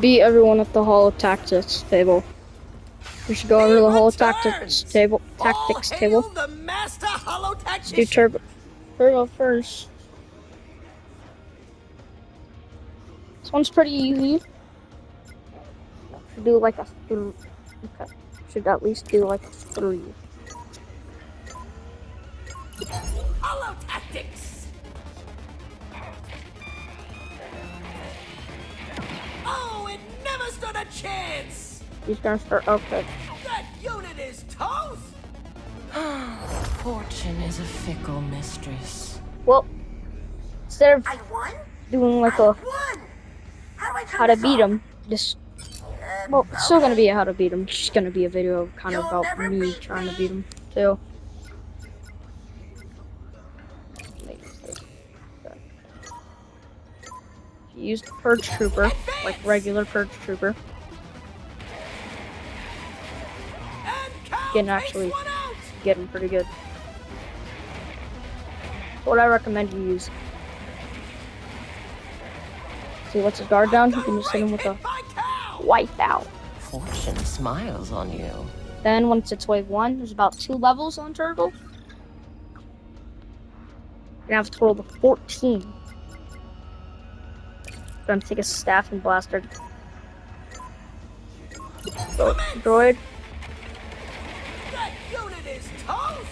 beat everyone at the Hall of Tactics table. We should go over to the Hall of Tactics table. The master hollow Let's do tactician. Turbo first. This one's pretty easy. Should do like a 3. Okay. Should at least do like a 3. Hollow tactics. Oh, it never stood a chance. He's gonna start. Okay. That unit is toast. Fortune is a fickle mistress. Well, instead of I won? doing like I a won! How do I turn how to this beat off? him, just well, it's still gonna be a how to beat him. It's just gonna be a video kind of You'll about never me beat trying to me. beat him too. Use the Purge Trooper, like regular Purge Trooper. And Cal Can takes actually one out. get him pretty good. What I recommend you use. See, lets his guard down. You can just hit him with a Hit by Cal. wipeout. Fortune smiles on you. Then once it's wave 1, there's about 2 levels on Turtle. You have a total of 14. Gonna take a staff and blaster. So, droid. That unit is toast.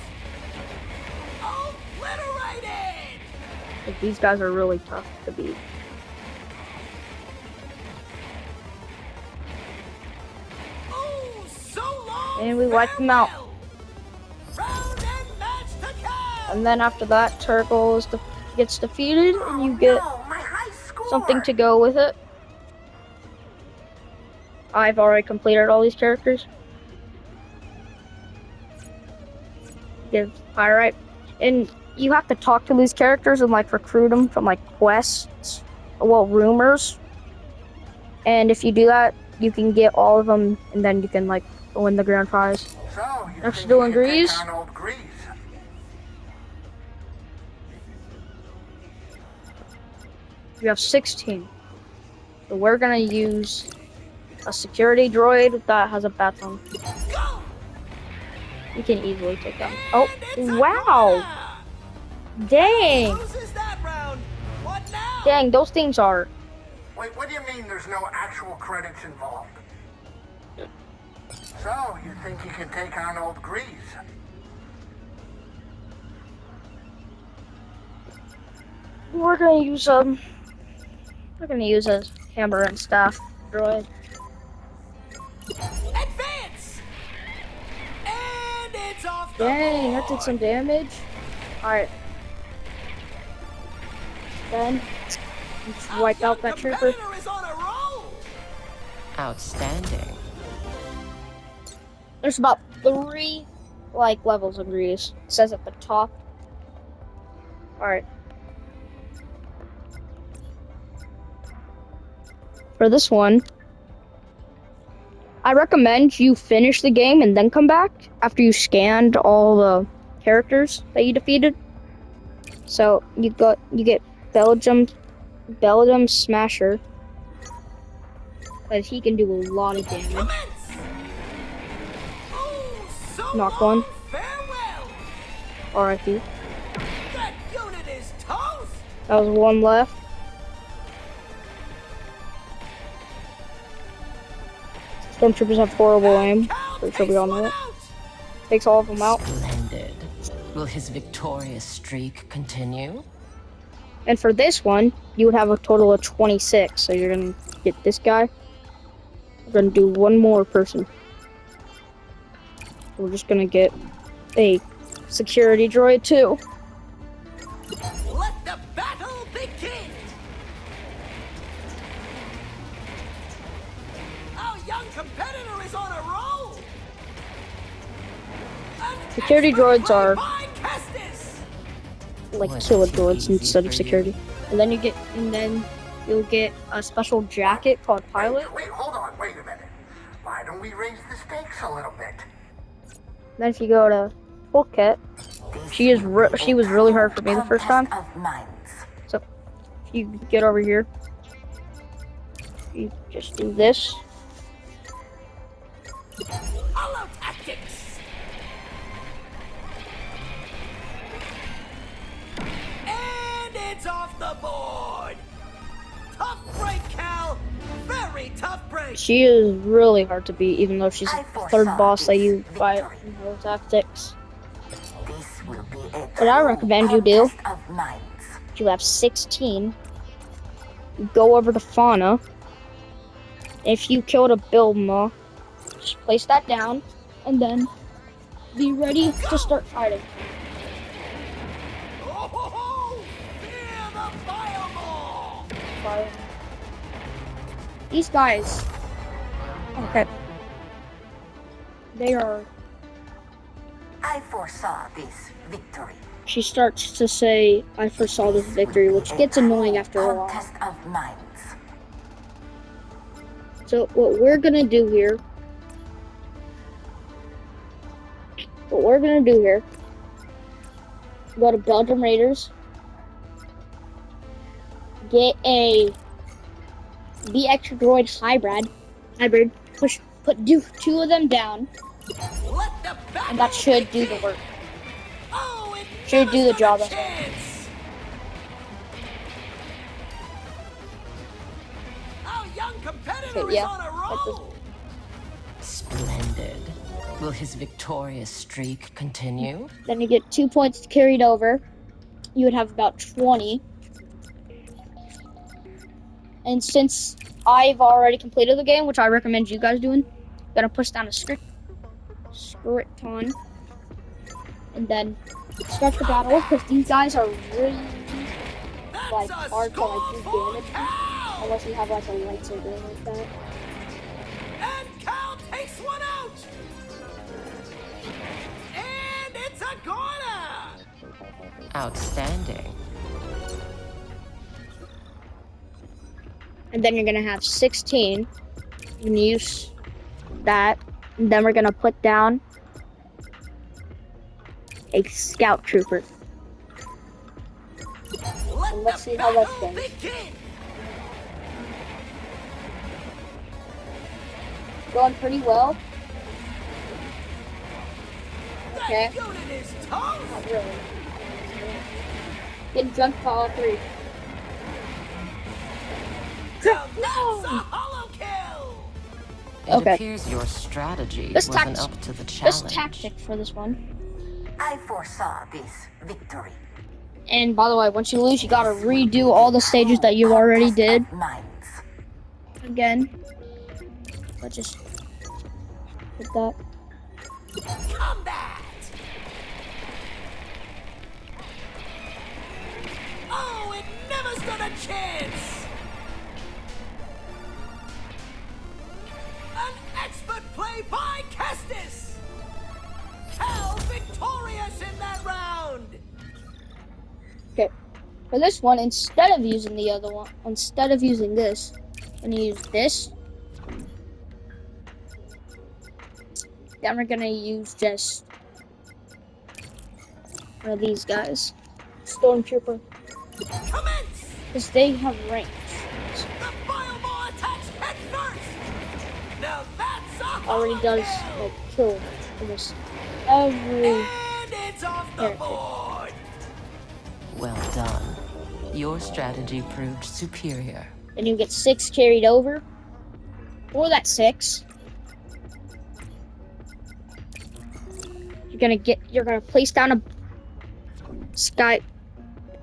Obliterated. Like, these guys are really tough to beat. Oh, so long. And we wipe them out. farewell. Round and match to Cal. And then after that, Turtle gets defeated, and you get No, my high score. something to go with it. I've already completed all these characters. Give Pyrite. And you have to talk to these characters and like recruit them from like quests, well, rumors. And if you do that, you can get all of them, and then you can like win the grand prize. So, you Next think doing you can take Grease? on old Grease? You have 16. So we're gonna use a security droid that has a baton. Go. You can easily take them. Oh, wow! Dang! Loses that round. What now? Dang, those things are. Wait, what do you mean there's no actual credits involved? So, you think you can take on old Grease? We're gonna use a hammer and staff droid. Advance. And it's off the Dang, that did board. some damage. Alright. Then let's Our wipe young out that trooper. competitor is on a roll. Outstanding. There's about 3 like levels of Grease. It says at the top. Alright. For this one, I recommend you finish the game and then come back after you scanned all the characters that you defeated. So you get Belgium Smasher, because he can do a lot of damage. Commence. Oh, so Knock long, one. farewell. R.I.P. That unit is toast. That was 1 left. Stormtroopers have horrible aim. Cal Pretty sure we takes all know one it. out. Takes all of them out. Splendid. Will his victorious streak continue? And for this one, you would have a total of 26. So you're gonna get this guy. We're gonna do one more person. We're just gonna get a security droid too. Let the battle begin. Our young competitor is on a roll. An Security expert droids play are by Kestis. like Was killer too droids easy instead of for security. you. And then you'll get a special jacket called Pilot. Wait, hold on, wait a minute. Why don't we raise the stakes a little bit? Then if you go to Full Kit, she was really hard for me the first time. Of minds. So if you get over here, You just do this. Hollow tactics. And it's off the board. Tough break, Cal. Very tough break. She is really hard to beat, even though she's I the foresaw third boss that this you fight victory. in Hollow Tactics. This will be a What I true recommend you do- contest of minds. You have 16. You go over to Fauna. If you killed a Bilma, just place that down, and then be ready to start fighting. Oh, fear the fireball. Fire. These guys. Okay. They are. I foresaw this victory. She starts to say, I foresaw this victory, which gets annoying after a while. Contest of minds. So what we're gonna do here, go to Belgium Raiders, get a BX Droid hybrid, put two of them down, Let the battle and that should do the begin. work. Oh, it Should never do the stood job, a that's all. chance. Our young competitor Okay, yeah, is on a that's roll. Splendid. Will his victorious streak continue? Then you get 2 points carried over. You would have about 20. And since I've already completed the game, which I recommend you guys doing, I'm gonna push down a Scripton, and then start the battle, because these guys are really That's like a hard to like do score for damage, Cal. unless you have like a lightsaber like that. And Cal takes one out. And it's a corner. Outstanding. And then you're gonna have 16. You can use that. And then we're gonna put down a scout trooper. Let And let's the see how that battle goes. begin. Going pretty well. Okay. That unit is toast. Not really. Getting drunk for all three. Now that's a hollow kill. It Okay. appears your strategy This wasn't tact- up to the Best challenge. tactic for this one. I foresaw this victory. And by the way, once you lose, you gotta redo all the stages that you already Contest did of minds. again. Let's just put that. Combat. Oh, it never stood a chance. An expert play by Kestis. Cal victorious in that round. Okay. For this one, instead of using the other one, instead of using this, I'm gonna use this. Then we're gonna use just one of these guys, Stormtrooper, Commence. because they have range. The fireball attacks head first. Now that's a Already hollow does kill. like kill almost every. And it's off the Character. board. Well done. Your strategy proved superior. Then you get 6 carried over. For that 6, you're gonna place down a sky.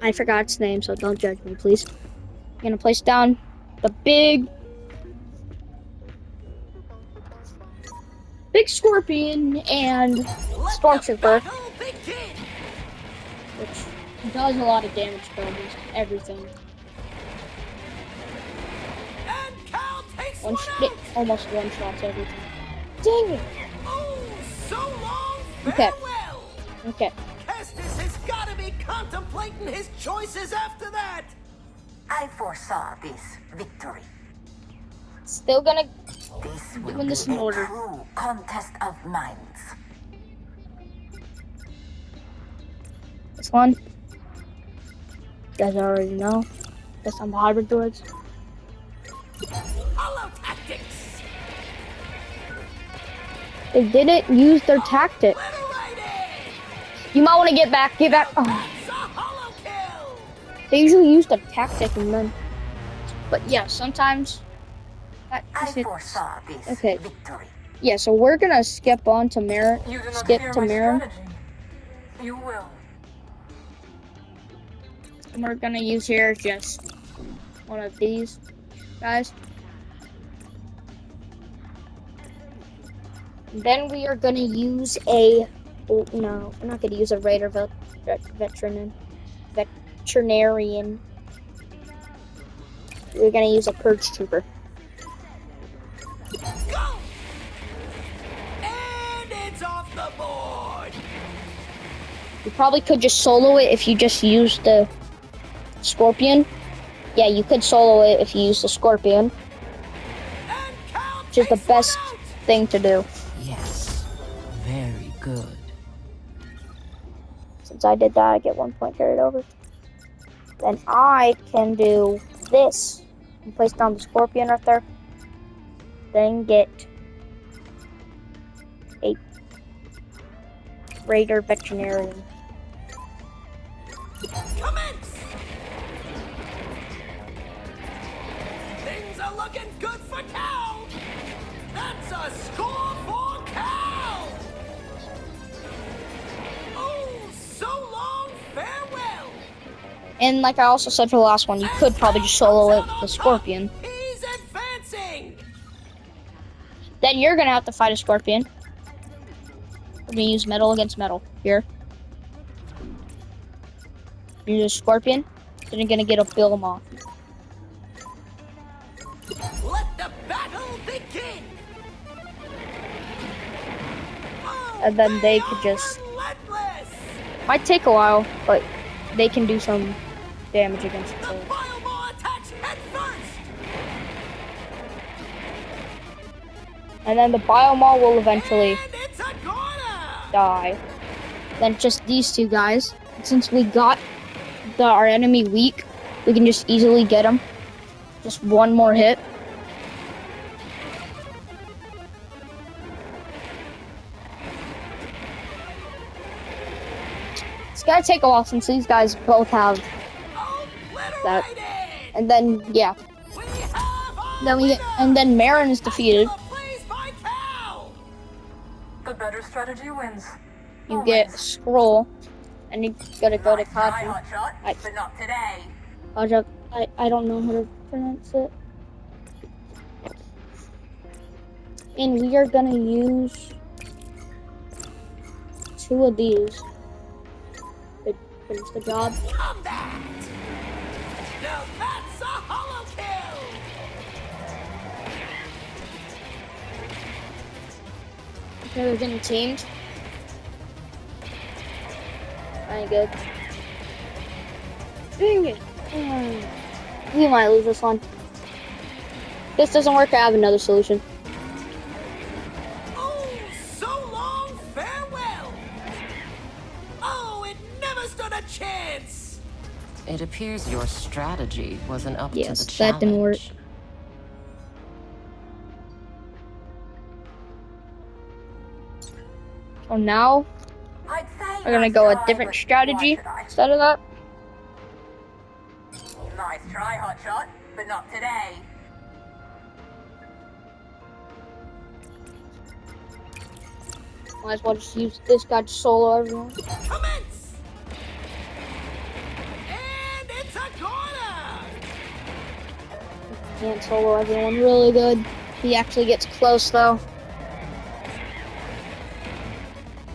I forgot its name, so don't judge me, please. You're gonna place down the big scorpion and Let Stormtrooper, the battle begin. which does a lot of damage to almost everything. And Cal takes One one it out. almost one shots everything. Dang it! Oh, so long Okay. farewell. Okay. Kestis has got to be contemplating his choices after that. I foresaw this victory. Still gonna This will Doing be this in a order. true contest of minds. this one. You guys already know. That's on the hybrid droids. They didn't use their tactic. Obliterated! You might want to get back. Get back. Oh. That's a hollow kill! They usually use the tactic and then. But yeah, sometimes. I foresaw this Okay. victory. Yeah, so we're gonna skip on to Marin. You do not Skip fear to my Marin. strategy. You will. And we're gonna use here just one of these guys. Then we are gonna use a. Oh, no, we're not gonna use a raider veterinarian. We're gonna use a purge trooper. Go! And it's off the board! You probably could just solo it if you just used the scorpion. Yeah, you could solo it if you use the scorpion, And Cal which is the takes one best out. thing to do. Yes, very good. Since I did that, I get 1 point carried over. Then I can do this and place down the scorpion right there. Then get a raider veterinarian. Commence! Things are looking good for Cal! That's a score for Cal! Oh, so long, farewell! And like I also said for the last one, you could probably just solo it with the scorpion. He's advancing! Then you're gonna have to fight a scorpion. We're gonna use metal against metal here. Use a scorpion. Then you're gonna get a Bill Moth. Let the battle begin! Oh, And then they could are just- relentless! Might take a while, but they can do some damage against The the. Biomar attacks head first! And then the Biomall will eventually And it's a corner! die. Then just these two guys. Since we got our enemy weak, we can just easily get him. Just one more hit. It's gonna take a while since these guys both have that. Obliterated! And then yeah, We have a then we get, winner! and then Marin is defeated. Please by Cal! The better strategy wins. You get a scroll, and you gotta go to Nice try, Kaji. Hotshot, I- but not today. Kaja, I don't know how to pronounce it. And we are gonna use two of these to finish the job. Combat! Now that's a hollow kill! Okay, we're getting teamed. Very good. Dang it. We might lose this one. If this doesn't work, I have another solution. Oh, so long, farewell! Oh, it never stood a chance! It appears your strategy wasn't up to Yes, the challenge. that didn't work. So now I'd say we're gonna nice go a try, different but strategy why should I? instead of that. Nice try, Hotshot, but not today. Might as well just use this guy to solo everyone. Commence! And it's a corner! Can't solo everyone really good. He actually gets close though.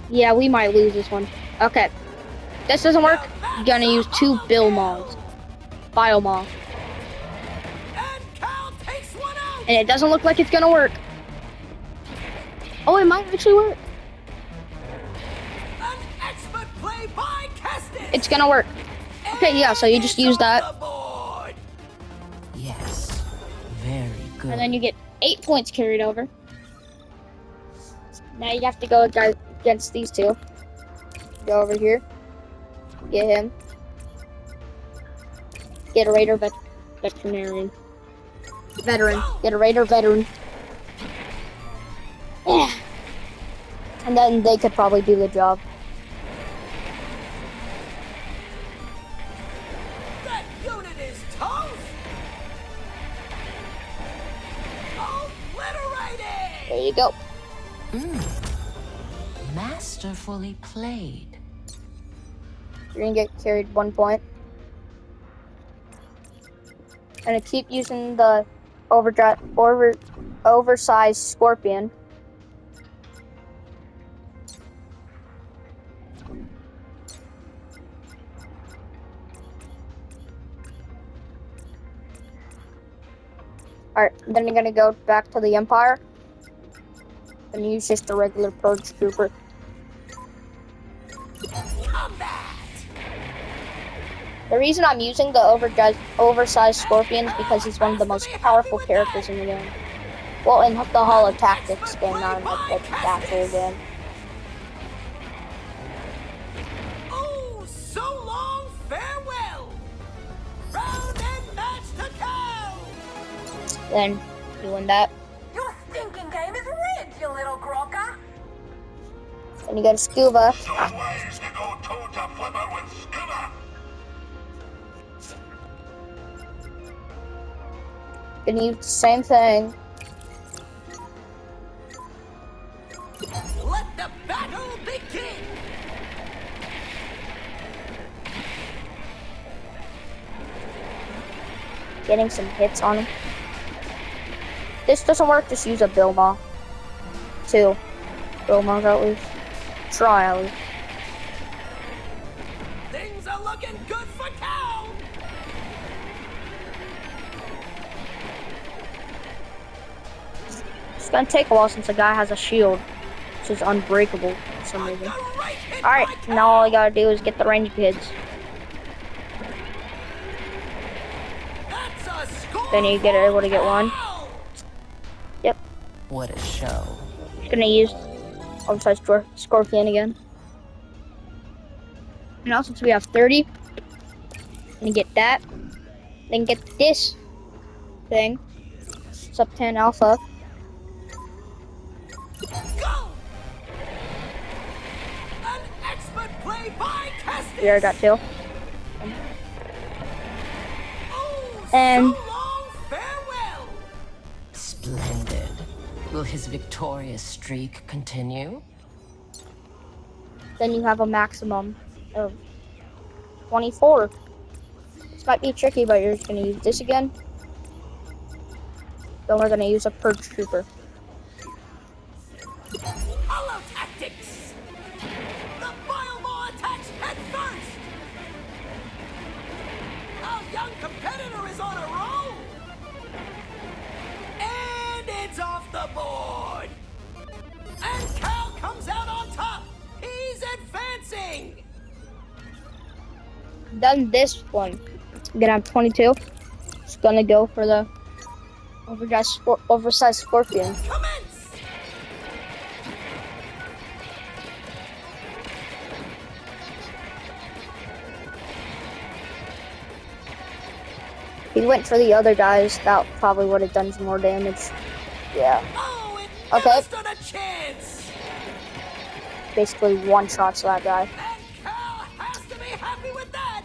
Yeah, we might lose this one. Okay. This doesn't work. You're gonna use two Bill Malls. Biomall. And Cal takes one out! And it doesn't look like it's gonna work. Oh, it might actually work. An expert play by Kestis! It's gonna work. Okay, yeah, so you just And use it's that. off the board. Yes, very good. And then you get 8 points carried over. Now you have to go against these two. Go over here. Get him. Get a Raider veterinarian. Veteran. Get a Raider veteran. Yeah. And then they could probably do the job. That unit is toast! Obliterated! There you go. Masterfully played. You're gonna get carried 1 point. And to keep using the oversized scorpion. Alright, then you're gonna go back to the Empire. And use just a regular Purge Trooper. Combat! The reason I'm using the oversized scorpion is because he's one of the most powerful characters in the game. Well, in the Hall of Tactics game, not in like, the actual game. Oh, so long, farewell! Round and match to go! Then you win that. Your thinking game is rigged, you little crocker. Then you go to Scuba. So ways to go toe-to flipper with Scuba. Gonna use the same thing. Let the battle begin! Getting some hits on him. This doesn't work, just use a Bilma. 2 Bilmas at least. Try at least. Things are looking good for Cal! It's gonna take a while since the guy has a shield, which is unbreakable for some reason. Alright, now all you gotta do is get the range kids. Then you get able to get one. Yep. What a show. Just gonna use oversized scorpion again. Now since we have 30, gonna get that. Then get this thing. Sub 10 alpha. Go! An expert play by Kestis! We already got 2. Oh, And- so long, farewell! Splendid. Will his victorious streak continue? Then you have a maximum of 24. This might be tricky, but you're just gonna use this again. Then we're gonna use a Purge Trooper. Hollow tactics! The Bile attacks head first! Our young competitor is on a roll! And it's off the board! And Cal comes out on top! He's advancing! Then this one, I'm gonna have 22. Just gonna go for the oversized scorpion. Commence! If he went for the other guys, that probably would have done some more damage. Yeah, Oh, it Okay. never stood a chance! basically one shots that guy. And Cal has to be happy with that!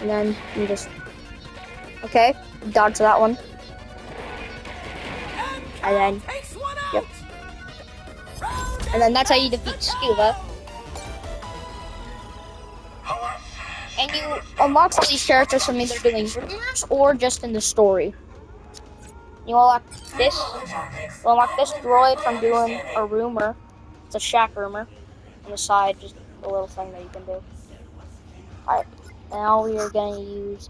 And then you just, okay, dodge that one. And And Cal then- takes one out! yep. Round And then that's how you match defeat to Scuba. go! And you unlock all these characters from either doing rumors or just in the story. You unlock this. You unlock this droid from doing a rumor. It's a shack rumor. On the side, just a little thing that you can do. Alright, now we are gonna use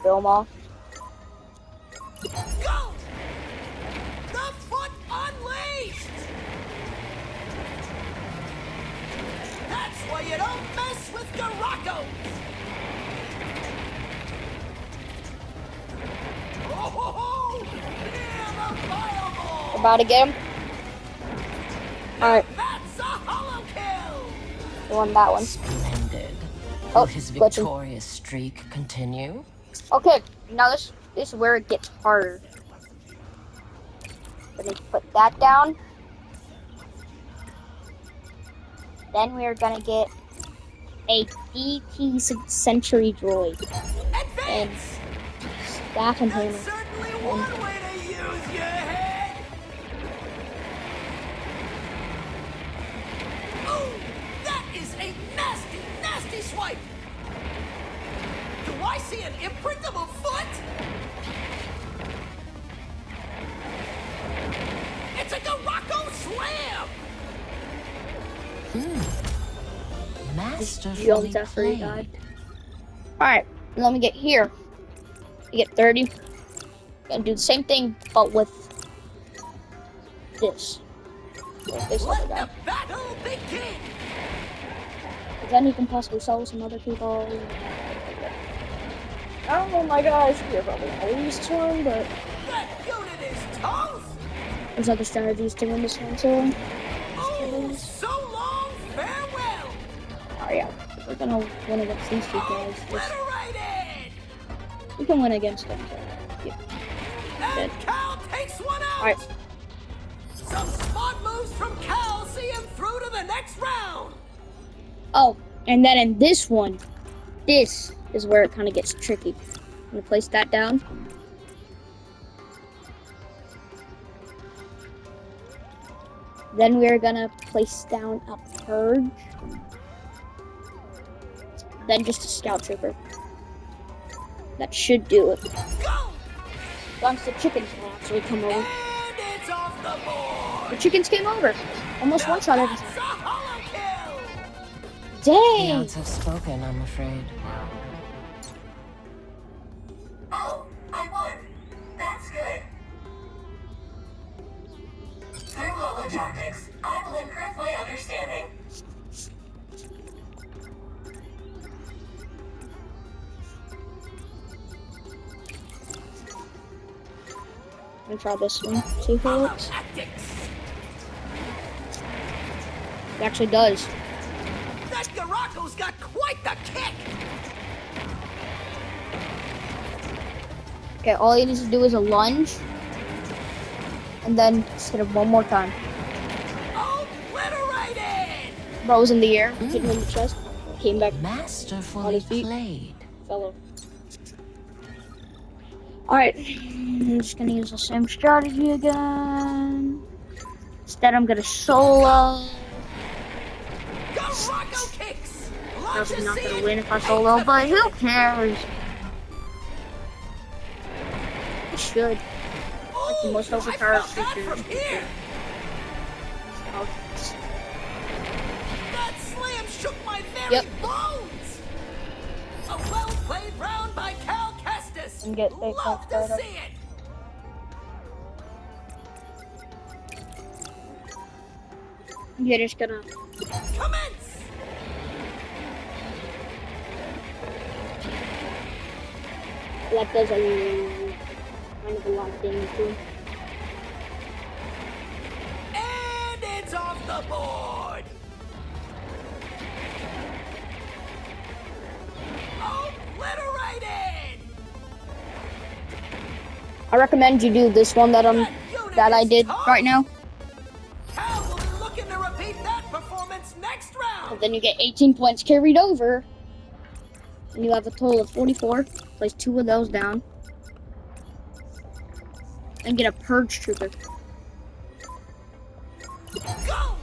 Bilma. Go! The foot unleashed! That's why you don't mess with Garacos! Oh ho ho! Yeah, the fireball! About to get him. Alright, That's a hollow kill! we won that one. Splendid. Oh, Will his glitching. victorious streak continue? Okay, now this This is where it gets harder. Gonna put that down. Then we are gonna get a DT Century Droid and Advance! Staff and That's Hammer. certainly one way to use your head! Oh, that is a nasty, nasty swipe! Do I see an imprint of a foot? It's a Garako slam! Masterfully Jumped after he played. died. Alright, let me get here. You get 30. Gonna do the same thing, but with this. With this other Let guy. the battle begin! But then you can possibly sell some other people. Oh my gosh, you're probably gonna lose this one, but That unit is toast! there's other strategies to win this one too. Oh, so long, farewell! Oh yeah, we're gonna win against these two guys. Obliterated! We can win against them. So, yeah. And Cal takes one out! Alright, Some smart moves from Cal see him through to the next round! oh, and then in this one, this is where it kind of gets tricky. I'm gonna place that down. Then we're gonna place down a purge. Then just a scout trooper. That should do it. Go! Once the chickens will actually come over. And it's off the The board! chickens came over. Almost one shot every That's time. a hollow kill! The Dang! odds have spoken, I'm afraid. Oh, I won. That's good. Through holotactics, I will improve my understanding. I'm gonna try this one. See if it works. Holotactics! It actually does. That Garako's got quite the kick! Okay, all you need to do is a lunge. And then just hit it one more time. Obliterated! Bro was in the air, hit him in the chest, came back, On Masterfully his feet. played. fell over. Alright, I'm just gonna use the same strategy again. Instead, I'm gonna solo. Garako kicks! Launch Probably a not gonna seed, win if I take solo, the but field. who cares? I should. Ooh, the most I overpowered felt that creature. from here. Oh, That slam shook my very Yep. bones. A well-played round by Cal Kestis. And get they Love to started. see it. you're just gonna. Commence. That does a kind of a lot of damage to him. And it's off the board. Obliterated. I recommend you do this one that I did right now. Cal will be looking to repeat that performance next round. And then you get 18 points carried over. And you have a total of 44. Place 2 of those down. And get a purge trooper. Go.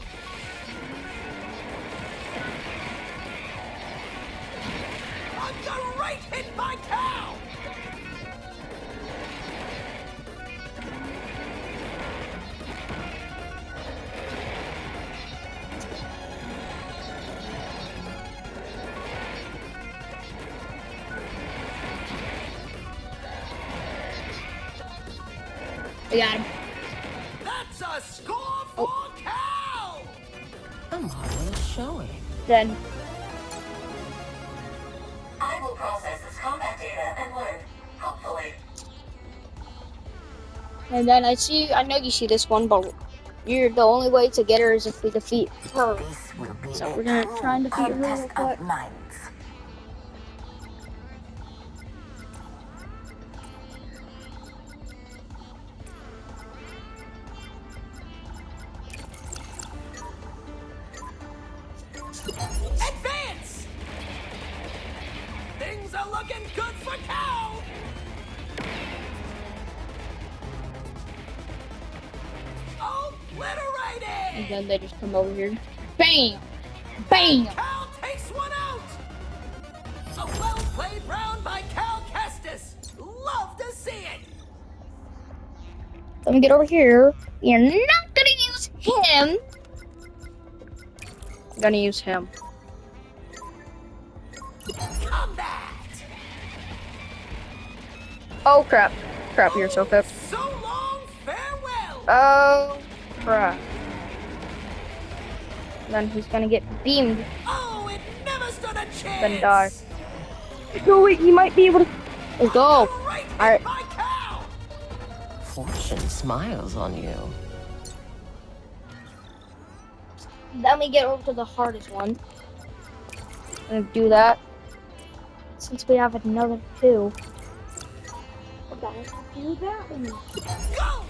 A great hit by Cal. I got him. That's a score for Cal. A marvelous showing. Then I will process this combat data and learn, hopefully. And then I know you see this one, but the only way to get her is if we defeat her. This will be So a we're gonna true try and defeat her real contest quick. of minds. looking good for Cal! Obliterated! And then they just come over here. Bam! Bam! Cal takes one out! A well-played round by Cal Kestis. Love to see it! Let me get over here. You're not gonna use him. I'm gonna use him. Combat! Oh crap. Crap, you're so cooked. So long, farewell! Oh crap. Then he's gonna get beamed. Oh, it never stood a chance! Then die. No wait, he might be able to. Let's go. Great hit Alright. by Cal! Fortune smiles on you. Let me get over to the hardest one. I'm gonna do that. Since we have another 2. I gotta do that one. Go!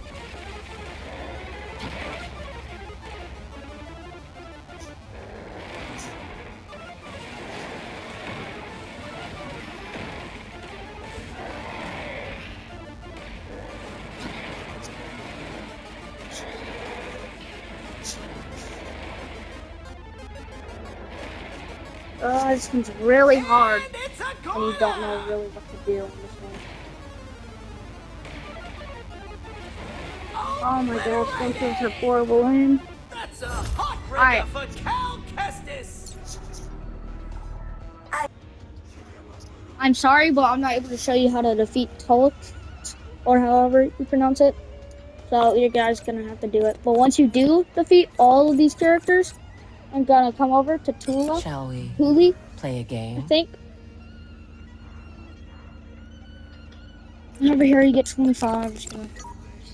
This one's really hard. And it's a And you don't know goner! really what to do on this one. Oh my gosh, thank you for horrible aim. That's a heartbreaker Alright. for Cal Kestis! I'm sorry, but I'm not able to show you how to defeat Tulk, or however you pronounce it. So you guys gonna have to do it. But once you do defeat all of these characters, I'm gonna come over to Tula, Shall we Huli, play a I game? think. And over here you get 25. I'm just gonna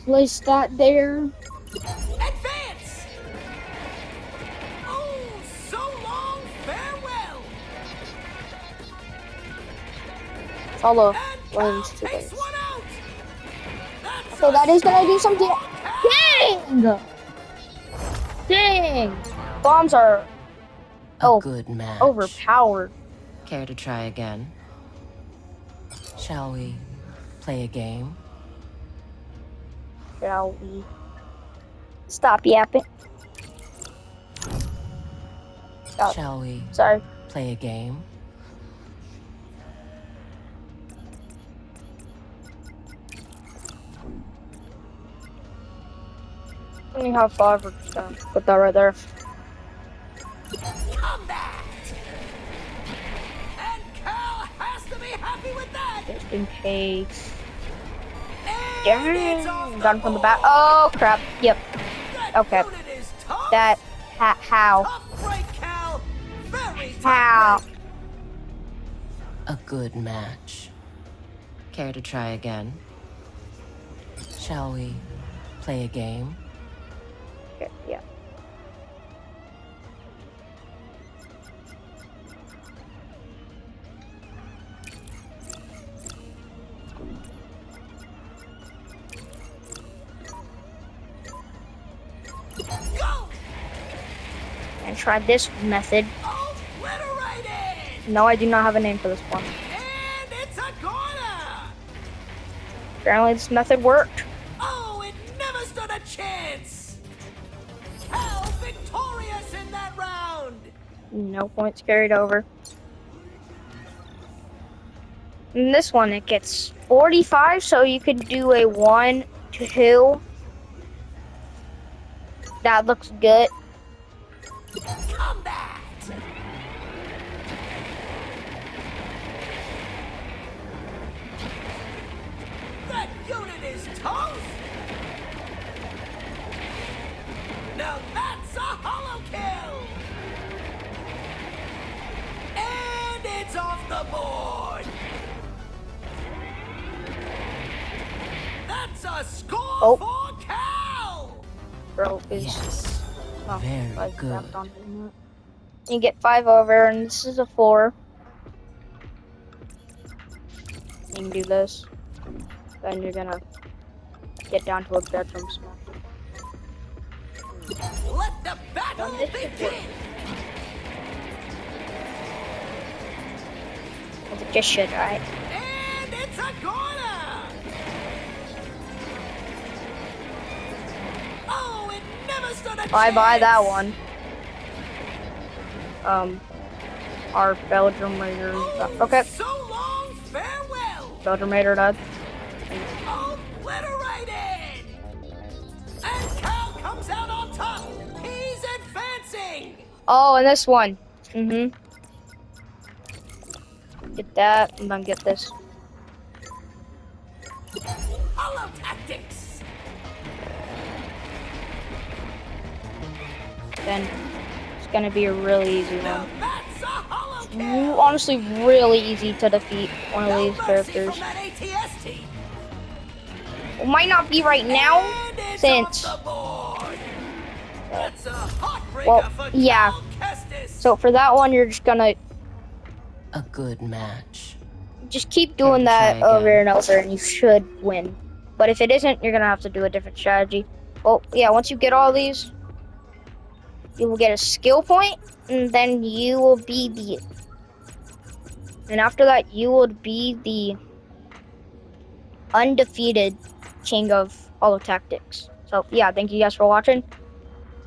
place that there. Advance! Oh, so long, farewell! Follow And Cal lanes to takes this. one out! That's So a that is gonna do strong something. Cal! Dang! Dang! Bombs are A good match. overpowered. Care to try again? Shall we play a game? Shall we stop yapping? Oh, Shall we sorry. play a game? Let me have 5. We're just gonna put that right there. Combat! And Cal has to be happy with that! Just in case. And it's off Dang! the Got him from the back. board. Oh crap! Yep. That Okay. unit is tough. That. How? Tough break, Cal. Very tough How? break. A good match. Care to try again? Shall we play a game? Okay, yeah. Go! And try this method. Obliterated! No, I do not have a name for this one. And it's a corner! Apparently, this method worked. Oh, it never stood a chance! Cal victorious in that round! No points carried over. In this one, it gets 45, so you could do a 1, 2. That looks good. Combat! That unit is toast! Now that's a hollow kill! And it's off the board! That's a score Oh. for Cal! Bro is. Yes. Oh, Very I good. grabbed onto him. You get 5 over, and this is a 4. You can do this. Then you're gonna get down to a bedroom smash. Let the battle Done this before. begin! As it just should, right? And it's a corner! Oh, it never stood a Bye bye chance. that one. Our Belgium Raiders. Oh, Okay, so long, farewell! Belgium Raider died. Obliterated! And Cal comes out on top! He's advancing! Oh, and this one. Get that, and then get this. Hollow tactics! Then it's gonna be a really easy Now one. that's a hollow kill! Honestly, really easy to defeat one of No these mercy characters. from that ATST! It might not be right now, And it's since off the board! That's a heartbreaker well, for yeah. Cal Kestis! So for that one, you're just gonna A good match. just keep doing Time to that try over again. and over, and you should win. But if it isn't, you're gonna have to do a different strategy. Well, yeah, once you get all these, you will get a skill point, and then you will be the. And after that, you will be the undefeated king of Hollow Tactics. So yeah, thank you guys for watching.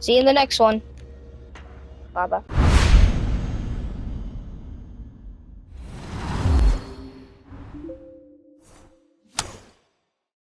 See you in the next one. Bye bye.